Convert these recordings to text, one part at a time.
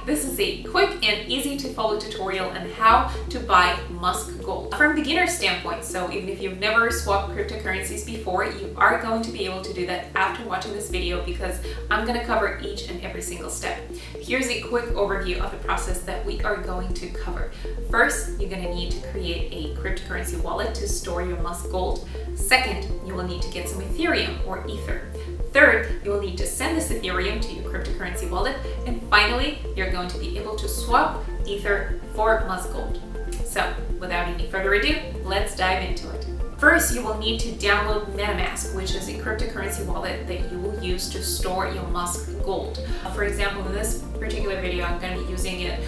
this is a quick and easy to follow tutorial on how to buy MUSK Gold. From a beginner standpoint, so even if you've never swapped cryptocurrencies before, you are going to be able to do that after watching this video because I'm going to cover each and every single step. Here's a quick overview of the process that we are going to cover. First, you're going to need to create a cryptocurrency wallet to store your MUSK Gold. Second, you will need to get some Ethereum or Ether. Third, you will need to send this Ethereum to your cryptocurrency wallet. And finally, you're going to be able to swap Ether for MUSK Gold. So without any further ado, let's dive into it. First, you will need to download MetaMask, which is a cryptocurrency wallet that you will use to store your MUSK Gold. For example, in this particular video, I'm going to be using it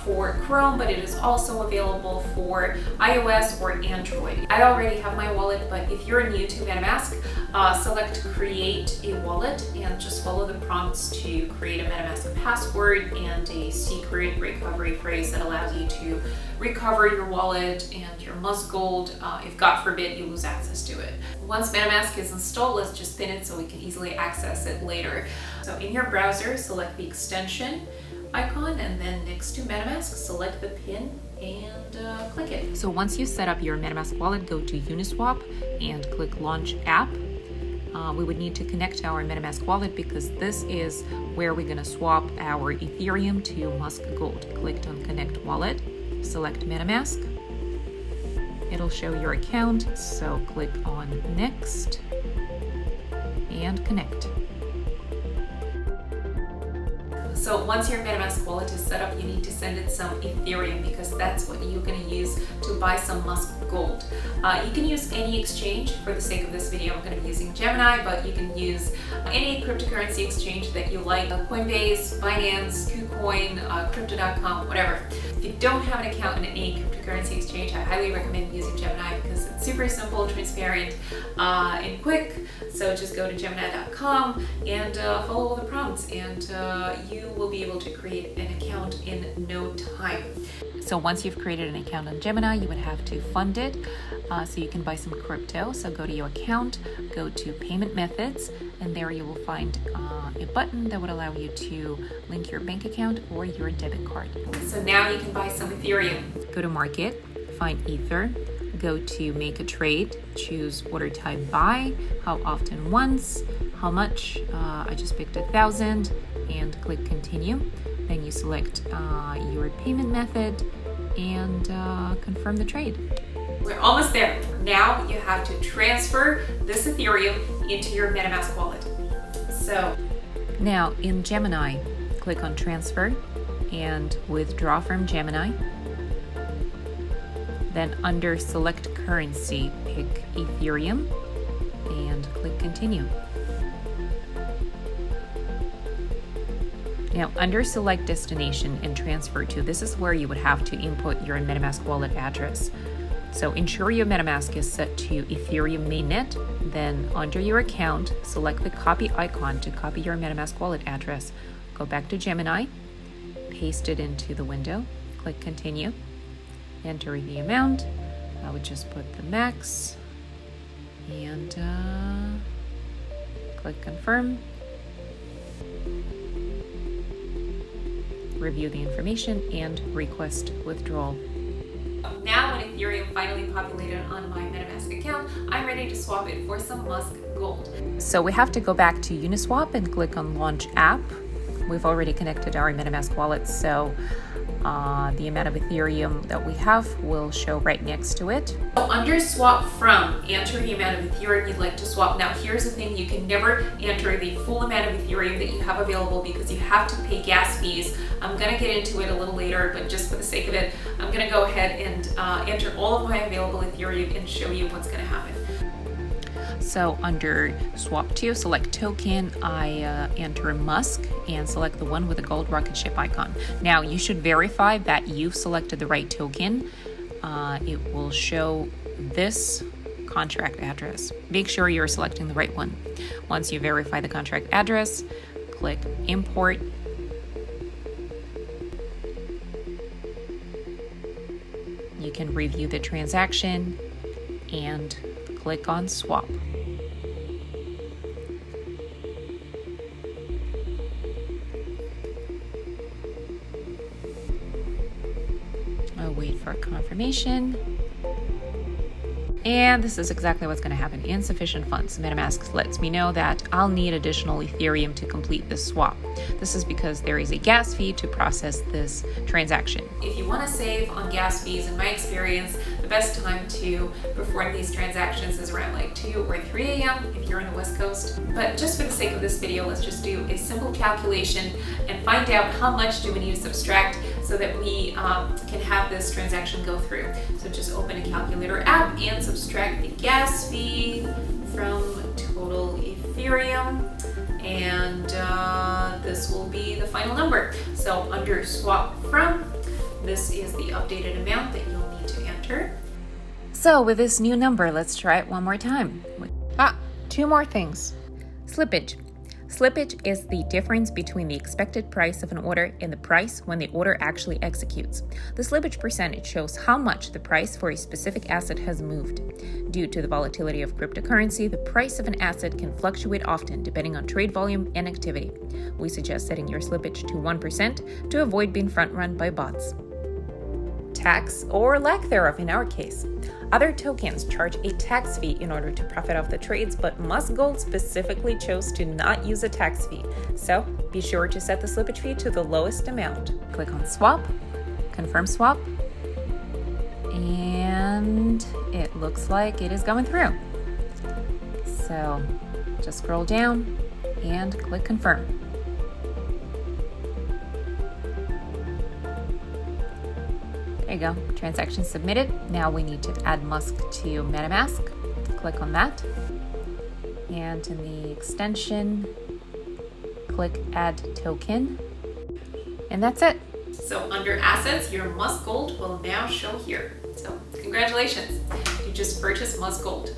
for Chrome, but it is also available for iOS or Android. I already have my wallet, but if you're new to MetaMask, select Create a Wallet and just follow the prompts to create a MetaMask password and a secret recovery phrase that allows you to recover your wallet and your MUSK Gold if God forbid you lose access to it. Once MetaMask is installed, let's just pin it so we can easily access it later. So in your browser, select the extension icon and then next to MetaMask, select the pin and click it. So once you set up your MetaMask wallet, go to Uniswap and click Launch App. We would need to connect our MetaMask wallet because this is where we're going to swap our Ethereum to MUSK Gold. Click on Connect Wallet, select MetaMask. It'll show your account, so click on Next and Connect. So once your MetaMask wallet is set up, you need to send it some Ethereum because that's what you're going to use to buy some MUSK Gold. You can use any exchange. For the sake of this video, I'm going to be using Gemini, but you can use any cryptocurrency exchange that you like. Coinbase, Binance, KuCoin, Crypto.com, whatever. If you don't have an account in any cryptocurrency exchange, I highly recommend using Gemini because it's super simple, transparent, and quick. So just go to Gemini.com and follow all the prompts and you will be able to create an account in no time. So once you've created an account on Gemini, you would have to fund it so you can buy some crypto. So go to your account, go to payment methods, and there you will find a button that would allow you to link your bank account or your debit card. So now you can buy some Ethereum. Go to market, find Ether, go to make a trade, choose order type buy, how often once, how much, I just picked 1,000 and click continue. Then you select your payment method and confirm the trade. We're almost there. Now you have to transfer this Ethereum into your MetaMask wallet. So now in Gemini, click on transfer and withdraw from Gemini. Then under select currency, pick Ethereum and click continue. Now, under select destination and transfer to, this is where you would have to input your MetaMask wallet address. So ensure your MetaMask is set to Ethereum mainnet. Then under your account, select the copy icon to copy your MetaMask wallet address. Go back to Gemini, paste it into the window, click continue, enter the amount. I would just put the max and click confirm. Review the information and request withdrawal. Now when Ethereum finally populated on my MetaMask account, I'm ready to swap it for some MUSK Gold. So we have to go back to Uniswap and click on Launch App. We've already connected our MetaMask wallet, so the amount of Ethereum that we have will show right next to it. So under swap from, enter the amount of Ethereum you'd like to swap. Now here's the thing, you can never enter the full amount of Ethereum that you have available because you have to pay gas fees. I'm going to get into it a little later, but just for the sake of it, I'm going to go ahead and enter all of my available Ethereum and show you what's going to happen. So under swap to, select token, I enter Musk and select the one with the gold rocket ship icon. Now you should verify that you've selected the right token. It will show this contract address. Make sure you're selecting the right one. Once you verify the contract address, click import. You can review the transaction and click on swap. for confirmation. And this is exactly what's going to happen. Insufficient funds. MetaMask lets me know that I'll need additional Ethereum to complete this swap. This is because there is a gas fee to process this transaction. If you want to save on gas fees, in my experience, the best time to perform these transactions is around like 2 or 3 a.m. if you're on the West Coast. But just for the sake of this video, let's just do a simple calculation and find out how much do we need to subtract so that we can have this transaction go through. So just open a calculator app and subtract the gas fee from total Ethereum, and this will be the final number. So under swap from, this is the updated amount that you'll need to enter. So with this new number, let's try it one more time. Two more things. Slippage. Slippage is the difference between the expected price of an order and the price when the order actually executes. The slippage percentage shows how much the price for a specific asset has moved. Due to the volatility of cryptocurrency, the price of an asset can fluctuate often depending on trade volume and activity. We suggest setting your slippage to 1% to avoid being front-run by bots. Tax, or lack thereof in our case. Other tokens charge a tax fee in order to profit off the trades, but MUSK Gold specifically chose to not use a tax fee. So be sure to set the slippage fee to the lowest amount. Click on swap, confirm swap, and it looks like it is going through. So just scroll down and click confirm. There you go, transaction submitted. Now we need to add Musk to MetaMask. Click on that. And in the extension, click add token. And that's it. So under assets, your MUSK Gold will now show here. So congratulations, you just purchased MUSK Gold.